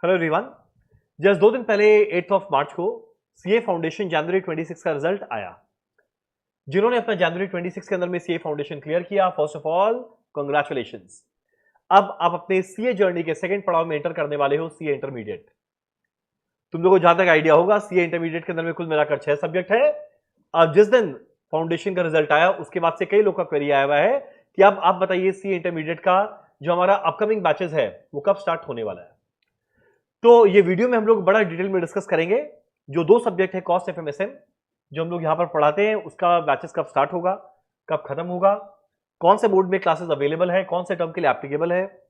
Hello everyone. Just 2 दिन पहले 8 of March को सीए फाउंडेशन जनवरी 26 का रिजल्ट आया। जिन्होंने अपना जनवरी 26 के अंदर में सीए फाउंडेशन क्लियर किया, फर्स्ट ऑफ ऑल कांग्रेचुलेशंस। अब आप अपने सीए जर्नी के सेकंड पड़ाव में एंटर करने वाले हो, सीए इंटरमीडिएट। तुम लोगों को जहां तक आइडिया होगा, सीए इंटरमीडिएट के अंदर में कुल मिलाकर 6 सब्जेक्ट है। अब जिस दिन फाउंडेशन का रिजल्ट आया उसके बाद से कई लोग का क्वेरी आया हुआ है कि अब आप बताइए सीए इंटरमीडिएट का जो हमारा अपकमिंग बैचेस है वो कब स्टार्ट होने वाला है। तो ये वीडियो में हम लोग बड़ा डिटेल में डिस्कस करेंगे। जो 2 सब्जेक्ट है कॉस्ट एफएमएसएम जो हम लोग यहां पर पढ़ाते हैं, उसका बैचेस कब स्टार्ट होगा, कब खत्म होगा, कौन से मोड में क्लासेस अवेलेबल है, कौन से टर्म के लिए एप्लीकेबल है,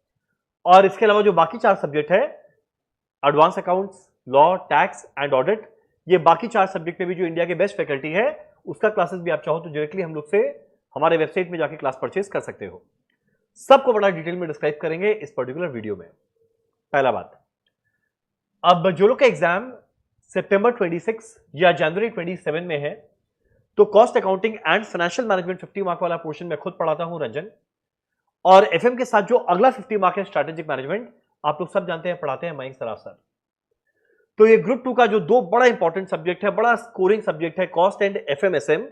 और इसके अलावा जो बाकी 4 सब्जेक्ट है advance accounts, law, tax and audit, ये बाकी 4 सब्जेक्ट में भी जो इंडिया के बेस्ट फैकल्टी है उसका क्लासेस भी आप चाहो तो डायरेक्टली हम लोग से हमारे वेबसाइट में जाके क्लास परचेज कर सकते हो। सबको बड़ा डिटेल में डिस्क्राइब करेंगे इस पर्टिकुलर वीडियो में। पहला बात, अब जो लोग का एग्जाम सितंबर 26 या जनवरी 27 में है, तो cost accounting and financial management 50 mark वाला पोर्शन मैं खुद पढ़ाता हूं रंजन, और एफएम के साथ जो अगला 50 मार्क है स्ट्रैटेजिक मैनेजमेंट, आप लोग सब जानते हैं पढ़ाते हैं मयंक सराफ सर। तो ये ग्रुप 2 का जो 2 बड़ा इंपॉर्टेंट सब्जेक्ट है, बड़ा स्कोरिंग सब्जेक्ट है, कॉस्ट एंड एफएमएसएम,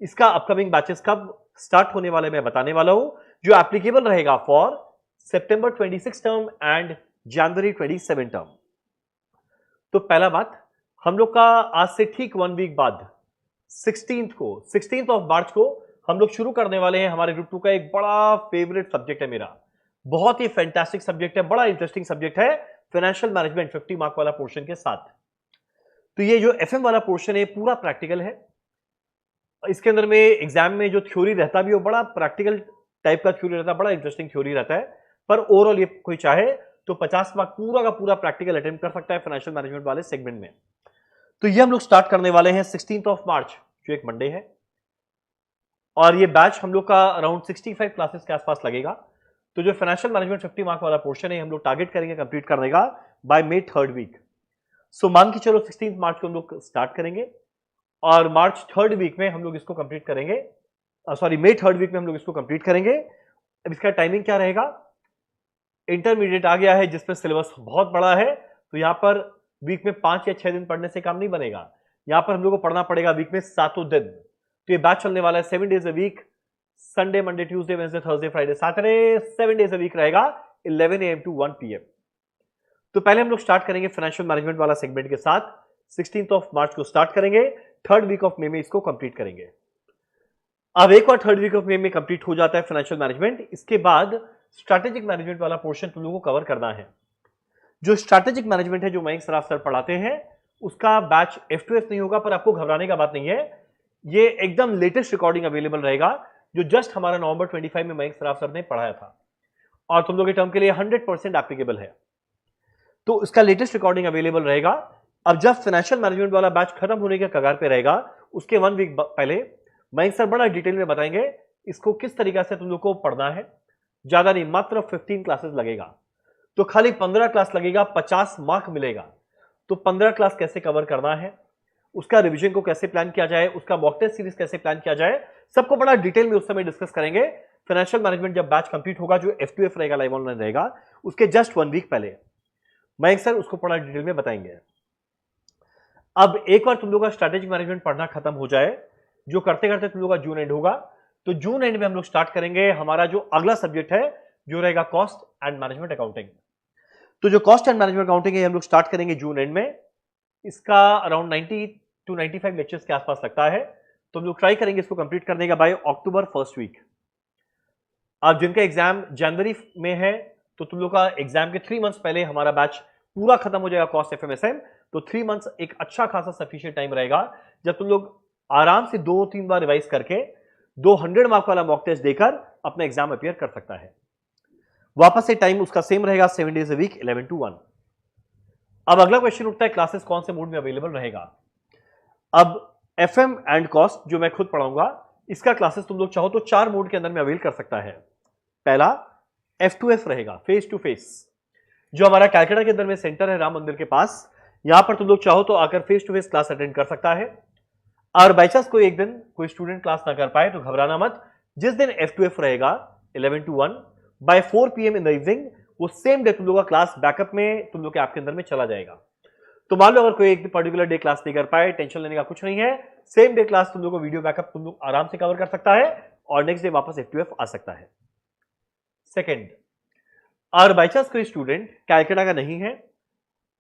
इसका अपकमिंग बैचेस कब स्टार्ट होने वाले मैं बताने वाला हूं, जो एप्लीकेबल रहेगा for September 26 term and January 27 term. तो पहला बात, हम लोग का आज से ठीक 1 वीक बाद 16 ऑफ मार्च को हम लोग शुरू करने वाले हैं हमारे ग्रुप 2 का एक बड़ा फेवरेट सब्जेक्ट है मेरा, बहुत ही फैंटास्टिक सब्जेक्ट है, बड़ा इंटरेस्टिंग सब्जेक्ट है, फाइनेंशियल मैनेजमेंट 50 मार्क वाला पोर्शन के साथ। तो ये जो एफएम वाला पोर्शन है पूरा प्रैक्टिकल है। इसके अंदर में एग्जाम में जो थ्योरी रहता भी वो बड़ा प्रैक्टिकल टाइप का थ्योरी रहता है, बड़ा इंटरेस्टिंग थ्योरी रहता है, पर ओवरऑल ये कोई चाहे तो 50 मार्क पूरा का पूरा प्रैक्टिकल अटेम्प्ट कर सकता है फाइनेंशियल मैनेजमेंट वाले सेगमेंट में। तो ये हम लोग स्टार्ट करने वाले हैं 16 ऑफ मार्च, जो एक मंडे है, और ये बैच हम लोग का अराउंड 65 क्लासेस के आसपास लगेगा। तो जो फाइनेंशियल मैनेजमेंट 50 मार्क वाला पोर्शन है हम लोग टारगेट करेंगे कंप्लीट करने का बाय मे 3rd वीक। सो मान के चलो 16 मार्च को हम लोग स्टार्ट करेंगे और मार्च 3rd वीक में हम लोग इसको कंप्लीट करेंगे, सॉरी मे 3rd वीक में हम लोग इसको कंप्लीट करेंगे। अब इसका टाइमिंग क्या रहेगा, इंटरमीडिएट आ गया है जिसमें सिलेबस बहुत बड़ा है, तो यहां पर वीक में 5 या 6 दिन पढ़ने से काम नहीं बनेगा, यहां पर हम लोग को पढ़ना पड़ेगा वीक में 7 दिन। तो ये बैच चलने वाला है 7 days a week, Sunday, Monday, Tuesday, Wednesday, Thursday, Friday, Saturday, 7 days a week रहेगा, 11 AM to 1 PM। तो पहले हम लोग स्टार्ट करेंगे फाइनेंशियल मैनेजमेंट वाला सेगमेंट के साथ, 16 ऑफ मार्च को स्टार्ट करेंगे, 3rd वीक ऑफ मे में इसको कंप्लीट करेंगे। अब एक और 3rd वीक ऑफ मे में कंप्लीट हो जाता है फाइनेंशियल मैनेजमेंट, इसके बाद स्ट्रैटेजिक मैनेजमेंट वाला पोर्शन तुम लोगों को कवर करना है। जो स्ट्रैटेजिक मैनेजमेंट है जो मयंक सराफ सर पढ़ाते हैं, उसका बैच F2F नहीं होगा, पर आपको घबराने का बात नहीं है, ये एकदम लेटेस्ट रिकॉर्डिंग अवेलेबल रहेगा जो जस्ट हमारा नवंबर 25 में मयंक सराफ सर ने पढ़ाया था, और तुम लोग के टर्म के लिए 100% एप्लीकेबल है। तो इसका लेटेस्ट रिकॉर्डिंग अवेलेबल रहेगा। अब जब फाइनेंशियल मैनेजमेंट वाला बैच खत्म होने के कगार पे रहेगा, उसके 1 वीक पहले मयंक सर बड़ा डिटेल में बताएंगे इसको किस तरीके से तुम लोग को पढ़ना है। ज्यादा नहीं, मात्र 15 क्लासेस लगेगा, तो खाली 15 क्लास लगेगा, 50 मार्क मिलेगा। तो 15 क्लास कैसे कवर करना है, उसका रिवीजन को कैसे प्लान किया जाए, उसका मॉक टेस्ट सीरीज कैसे प्लान किया जाए, सबको बड़ा डिटेल में उस समय डिस्कस करेंगे। फाइनेंशियल मैनेजमेंट जब बैच कंप्लीट होगा, जो F2F रहेगा, लाइव ऑनलाइन रहेगा, उसके जस्ट 1 वीक पहले मयंक सर उसको बड़ा डिटेल में बताएंगे। अब एक बार तुम लोग का स्ट्रैटेजिक मैनेजमेंट पढ़ना खत्म हो जाए, जो करते करते तुम लोग का जून एंड होगा, तो जून एंड में हम लोग स्टार्ट करेंगे हमारा जो अगला सब्जेक्ट है जो रहेगा कॉस्ट एंड मैनेजमेंट अकाउंटिंग। तो जो कॉस्ट एंड मैनेजमेंट अकाउंटिंग है हम लोग स्टार्ट करेंगे जून एंड में, इसका अराउंड 90 to 95 लेक्चर्स के आसपास लगता है, तो हम लोग ट्राई करेंगे इसको कंप्लीट करने का बाय अक्टूबर 1st वीक। अब जिनका एग्जाम जनवरी में है, तो तुम लोग का एग्जाम के 3 मंथ्स पहले हमारा बैच पूरा खत्म हो जाएगा कॉस्ट एफएमएसएम। तो 3 मंथ्स एक अच्छा खासा सफिशिएंट टाइम रहेगा जब तुम लोग आराम से 2-3 बार रिवाइज करके 200 मार्क वाला मॉक टेस्ट देकर अपना एग्जाम अपीयर कर सकता है। वापस से टाइम उसका सेम रहेगा, 7 डेज अ वीक, 11 to 1। अब अगला क्वेश्चन उठता है क्लासेस कौन से मोड में अवेलेबल रहेगा। अब एफएम एंड कॉस्ट जो मैं खुद पढ़ाऊंगा, इसका क्लासेस तुम लोग चाहो तो 4 मोड के अंदर में अवेल कर सकता है। पहला F2F रहेगा, फेस टू फेस, जो हमारा कैलकाटा के अंदर में सेंटर है राम मंदिर के पास, यहां पर तुम लोग चाहो तो आकर face to face class attend कर सकता है। और बाई चांस कोई एक दिन कोई स्टूडेंट क्लास ना कर पाए तो घबराना मत, जिस दिन F2F रहेगा 11 to 1 by 4 PM in the evening, वो सेम डे तुम लोग का क्लास बैकअप में तुम लोग के आपके अंदर में चला जाएगा। तो मान लो अगर कोई एक पर्टिकुलर डे क्लास नहीं कर पाए, टेंशन लेने का कुछ नहीं है, सेम डे क्लास तुम लोग को वीडियो बैकअप तुम लोग आराम से कवर कर सकता है और नेक्स्ट डे वापस F2F आ सकता है। सेकेंड, और बाई चांस कोई स्टूडेंट कैलकाटा का नहीं है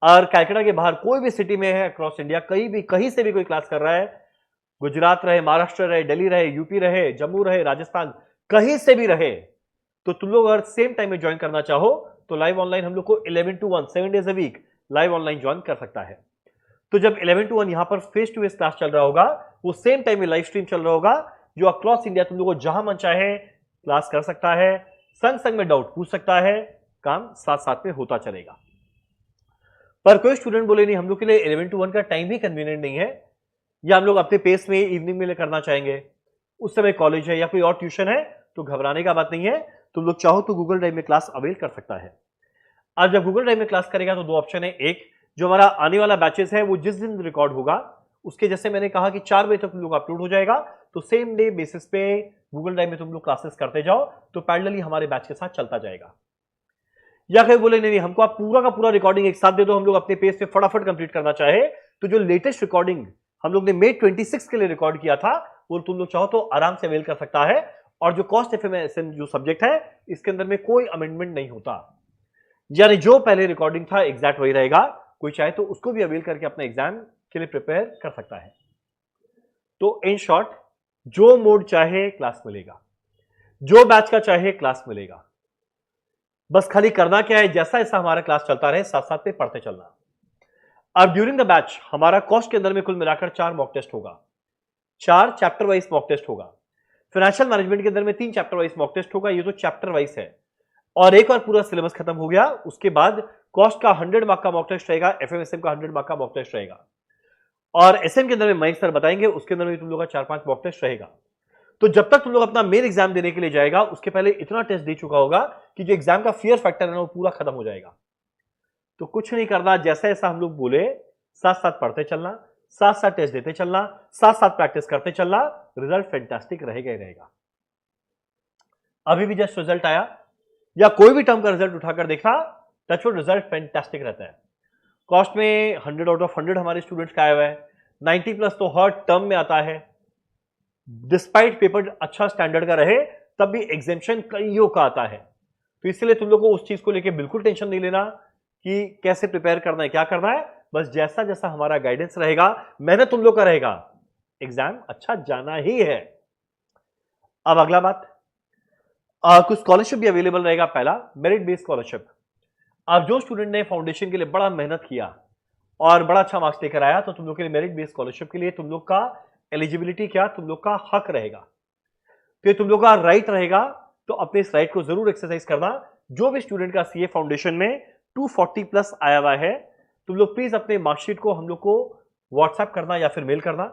और कैलकाटा के बाहर कोई भी सिटी में है अक्रॉस इंडिया, कहीं से भी कोई क्लास कर रहा है, गुजरात रहे, महाराष्ट्र रहे, दिल्ली रहे, यूपी रहे, जम्मू रहे, राजस्थान, कहीं से भी रहे, तो तुम लोग अगर सेम टाइम में ज्वाइन करना चाहो तो लाइव ऑनलाइन हम लोग को 11 to 1 7 days a week live online join कर सकता है। तो जब 11 to 1 यहां पर फेस टू फेस क्लास चल रहा होगा, वो सेम टाइम में लाइव स्ट्रीम चल रहा होगा, जो अक्रॉस इंडिया तुम लोग को जहां मन चाहे क्लास कर सकता है, संग संग में डाउट पूछ सकता है, काम साथ साथ में होता चलेगा। पर कोई स्टूडेंट बोले नहीं हम लोग के लिए 11 to 1 का टाइम भी कन्वीनियंट नहीं है, या हम लोग अपने पेस में इवनिंग में करना चाहेंगे, उस समय कॉलेज है या कोई और ट्यूशन है, तो घबराने का बात नहीं है, तुम लोग चाहो तो गूगल ड्राइव में क्लास अवेल कर सकता है। आज जब गूगल ड्राइव में क्लास करेगा तो दो ऑप्शन है, एक जो हमारा आने वाला बैचेस है वो जिस दिन रिकॉर्ड होगा उसके, जैसे मैंने कहा कि 4 बजे तक तुम लोग अपलोड हो जाएगा, तो सेम डे बेसिस पे गूगल ड्राइव में तुम लोग क्लासेस करते जाओ, तो पैरेलली हमारे बैच के साथ चलता जाएगा। या कहीं बोले नहीं हमको आप पूरा का पूरा रिकॉर्डिंग एक साथ दे दो, हम लोग अपने पेज पे फटाफट कंप्लीट करना चाहे, तो जो लेटेस्ट रिकॉर्डिंग हम लोग ने May 26 के लिए रिकॉर्ड किया था वो तुम लोग चाहो तो आराम से अवेल कर सकता है। और जो कॉस्ट एफएमएसएम जो सब्जेक्ट है इसके अंदर में कोई अमेंडमेंट नहीं होता, यानी जो पहले रिकॉर्डिंग था एग्जैक्ट वही रहेगा, कोई चाहे तो उसको भी अवेल करके अपने एग्जाम के लिए प्रिपेयर कर सकता है। तो इन शॉर्ट, जो मोड चाहे क्लास मिलेगा, जो बैच का चाहे क्लास मिलेगा, बस खाली करना क्या है, जैसा जैसा हमारा क्लास चलता रहे साथ साथ में पढ़ते चलना। अब ड्यूरिंग द बैच हमारा कॉस्ट के अंदर में कुल मिलाकर 4 मॉक टेस्ट होगा, 4 चैप्टर वाइज मॉक टेस्ट होगा। फाइनेंशियल मैनेजमेंट के अंदर में 3 चैप्टर वाइज मॉक टेस्ट होगा, ये तो चैप्टर वाइज है। और एक बार पूरा सिलेबस खत्म हो गया उसके बाद कॉस्ट का 100 मार्क का मॉक टेस्ट रहेगा, एफएमएसएम का 100 मार्क का मॉक टेस्ट रहेगा, और एसएम के अंदर में मयंक सर बताएंगे उसके अंदर में तुम लोग का 4-5 मॉक टेस्ट रहेगा। तो जब तक तुम लोग अपना मेन एग्जाम देने के लिए जाएगा उसके पहले इतना टेस्ट दे चुका होगा कि जो एग्जाम का फियर फैक्टर है ना वो पूरा खत्म हो जाएगा। तो कुछ नहीं करना, जैसा जैसा हम लोग बोले साथ साथ पढ़ते चलना, साथ साथ टेस्ट देते चलना, साथ साथ प्रैक्टिस करते चलना, रिजल्ट फैंटास्टिक रहेगा ही रहेगा। अभी भी जस्ट रिजल्ट आया या कोई भी टर्म का रिजल्ट उठाकर देखना, टचवुड रिजल्ट फैंटास्टिक रहता है। कॉस्ट में 100 आउट ऑफ 100 हमारे स्टूडेंट्स का आया हुआ है, 90 प्लस तो हर टर्म में आता है। डिस्पाइट पेपर अच्छा स्टैंडर्ड का रहे तब भी एग्जेम्पशन कईयों का आता है। तो इसलिए तुम लोग को उस चीज को लेकर बिल्कुल टेंशन नहीं लेना कि कैसे प्रिपेयर करना है, क्या करना है, बस जैसा जैसा हमारा गाइडेंस रहेगा, मेहनत तुम लोग का रहेगा, एग्जाम अच्छा जाना ही है। अब अगला बात, कुछ स्कॉलरशिप भी अवेलेबल रहेगा। पहला, मेरिट बेस्ड स्कॉलरशिप। अब जो स्टूडेंट ने फाउंडेशन के लिए बड़ा मेहनत किया और बड़ा अच्छा मार्क्स लेकर आया, तो तुम लोग के लिए मेरिट बेस्ड स्कॉलरशिप के लिए तुम लोग का एलिजिबिलिटी क्या, तुम लोग का हक रहेगा, तो तुम लोग का राइट रहेगा। तो अपने इस राइट को जरूर एक्सरसाइज करना। जो भी स्टूडेंट का सीए फाउंडेशन में 240 प्लस आया हुआ है, तुम लोग प्लीज अपने मार्कशीट को हम लोग को व्हाट्सएप करना या फिर मेल करना।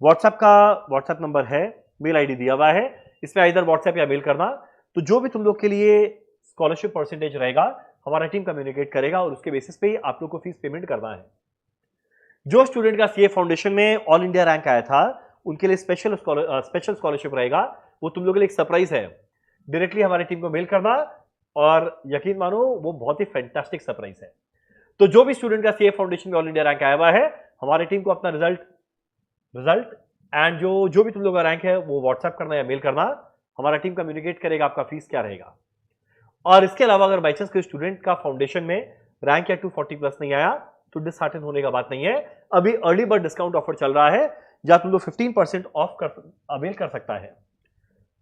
व्हाट्सएप नंबर है, मेल आईडी दिया हुआ है, इसमें इधर व्हाट्सएप या मेल करना। तो जो भी तुम लोग के लिए स्कॉलरशिप परसेंटेज रहेगा हमारा टीम कम्युनिकेट करेगा और उसके बेसिस पे ही आप लोग को फीस पेमेंट करना है। जो स्टूडेंट का सीए फाउंडेशन में ऑल इंडिया रैंक आया था उनके लिए स्पेशल स्कॉलरशिप रहेगा, वो तुम लोग के लिए एक सरप्राइज है। डायरेक्टली हमारी टीम को मेल करना और यकीन मानो वो बहुत ही फैंटास्टिक सरप्राइज है। तो जो भी स्टूडेंट का सीए फाउंडेशन में ऑल इंडिया रैंक आया हुआ है, हमारी टीम को अपना रिजल्ट एंड जो भी तुम लोग का रैंक है वो व्हाट्सएप करना या मेल करना, हमारा टीम कम्युनिकेट करेगा आपका फीस क्या रहेगा। और इसके अलावा अगर बाई चांस कोई स्टूडेंट का फाउंडेशन में रैंक या 240 प्लस नहीं आया तो डिसहार्टन होने का बात नहीं है। अभी अर्ली बर्ड डिस्काउंट ऑफर चल रहा है जहां तुम लोग 15% ऑफ अवेल कर सकता है।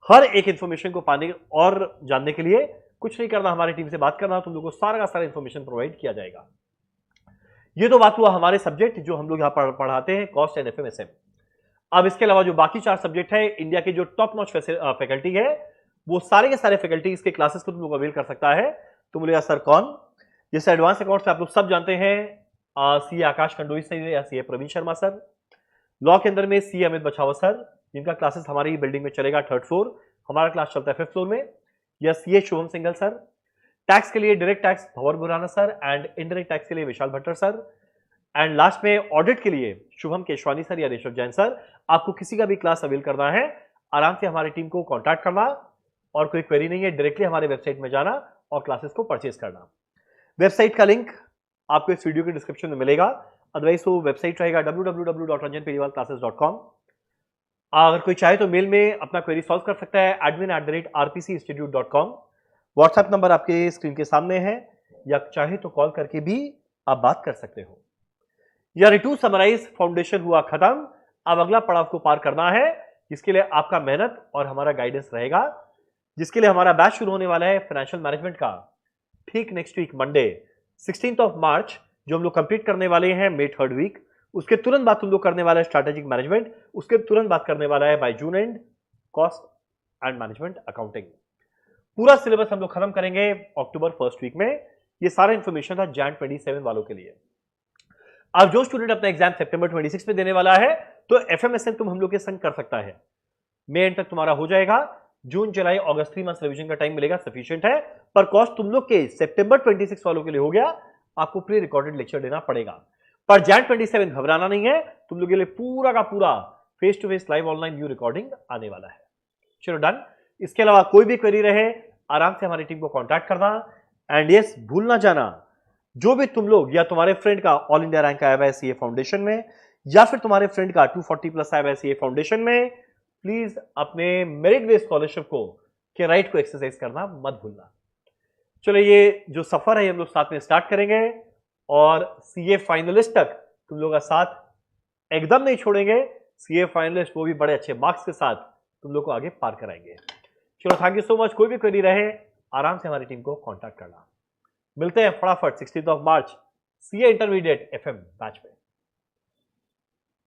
हर एक इंफॉर्मेशन को पाने और जानने के लिए कुछ नहीं करना, हमारी टीम से बात करना, तुम लोग को सारा का सारा इंफॉर्मेशन प्रोवाइड किया जाएगा। ये तो बात हुआ हमारे सब्जेक्ट जो हम लोग यहां पढ़ाते हैं, कॉस्ट एंड एफएमएसएम। अब इसके अलावा जो बाकी 4 सब्जेक्ट है, इंडिया के जो टॉप नॉच फैकल्टी है वो सारे के सारे फैकल्टी इसके क्लासेस को तुम लोग अवेल कर सकता है। तो बोलेगा सर कौन, जैसे एडवांस अकाउंट से आप लोग सब जानते हैं, सीए आकाश कंडोई सर या CA Praveen Sharma sir. Law के अंदर में सीए अमित बछावा सर, जिनका क्लासेस हमारी बिल्डिंग में चलेगा 3rd फ्लोर, हमारा क्लास चलता है 5th फ्लोर में, या CA Shubham single sir. Tax के लिए direct tax Bhanwar बुराना sir and indirect tax के लिए विशाल भट्टर सर, एंड लास्ट में ऑडिट के लिए शुभम केशवानी सर या ऋषभ जैन सर। आपको किसी का भी क्लास अवेल करना है, आराम से हमारी टीम को कॉन्टैक्ट करना और कोई क्वेरी नहीं है, डायरेक्टली हमारे वेबसाइट में जाना और क्लासेस को परचेज करना। वेबसाइट का लिंक आपको इस वीडियो के डिस्क्रिप्शन में मिलेगा, अदरवाइज वो वेबसाइट रहेगा www.ranjanperiwalclasses.com। अगर कोई चाहे तो मेल में अपना क्वेरी सॉल्व कर सकता है admin@rpcinstitute.com। व्हाट्सएप नंबर आपके स्क्रीन के सामने है, या चाहे तो कॉल करके भी आप बात कर सकते हो। या रिटू समराइज फाउंडेशन हुआ खत्म, अब अगला पड़ाव को पार करना है, जिसके लिए आपका मेहनत और हमारा गाइडेंस रहेगा, जिसके लिए हमारा बैच शुरू होने वाला है फाइनेंशियल मैनेजमेंट का ठीक नेक्स्ट वीक मंडे 16 मार्च, जो हम लोग कंप्लीट करने वाले हैं मे 3rd वीक। उसके तुरंत बाद तुम लोग करने वाला है स्ट्रैटेजिक मैनेजमेंट, उसके तुरंत बाद करने वाला है by June and cost and management accounting. पूरा सिलेबस हम लोग खत्म करेंगे अक्टूबर 1st वीक में। ये सारा इंफॉर्मेशन था जैन 27 वालों के लिए। अब जो स्टूडेंट अपना एग्जाम सितंबर 26 में देने वाला है, तो एफएमएसएन तुम हम लोग के संग कर सकता है, मई एंड तक तुम्हारा हो जाएगा। जून जुलाई अगस्त 3 मंथ्स रिवीजन का टाइम मिलेगा, सफिशिएंट है। पर कॉस्ट तुम लोग के सितंबर 26 वालों के लिए हो गया, आपको प्री रिकॉर्डेड लेक्चर देना पड़ेगा। पर जैन 27 घबराना नहीं है, तुम लोग के लिए पूरा का पूरा face to face live online view recording आने वाला है। चलो डन। इसके अलावा कोई भी क्वेरी रहे, आराम से हमारी टीम को कांटेक्ट करना। एंड यस, भूल ना जाना, जो भी तुम लोग या तुम्हारे फ्रेंड का ऑल इंडिया रैंक आया है सीए फाउंडेशन में, या फिर तुम्हारे फ्रेंड का 240+ आया है सीए फाउंडेशन में, प्लीज अपने मेरिट बेस्ड स्कॉलरशिप को के राइट को एक्सरसाइज करना मत भूलना। चलो, ये जो सफर है हम लोग साथ में स्टार्ट करेंगे, और सीए फाइनलिस्ट तक तुम लोग का साथ एकदम नहीं छोड़ेंगे। सीए फाइनलिस्ट वो भी बड़े अच्छे मार्क्स के साथ तुम लोग को आगे पार कराएंगे। चलो, थैंक यू सो मच। कोई भी क्वेरी रहे, आराम से हमारी टीम को कांटेक्ट करना। मिलते हैं फटाफट 16 मार्च सीए इंटरमीडिएट एफएम बैच में।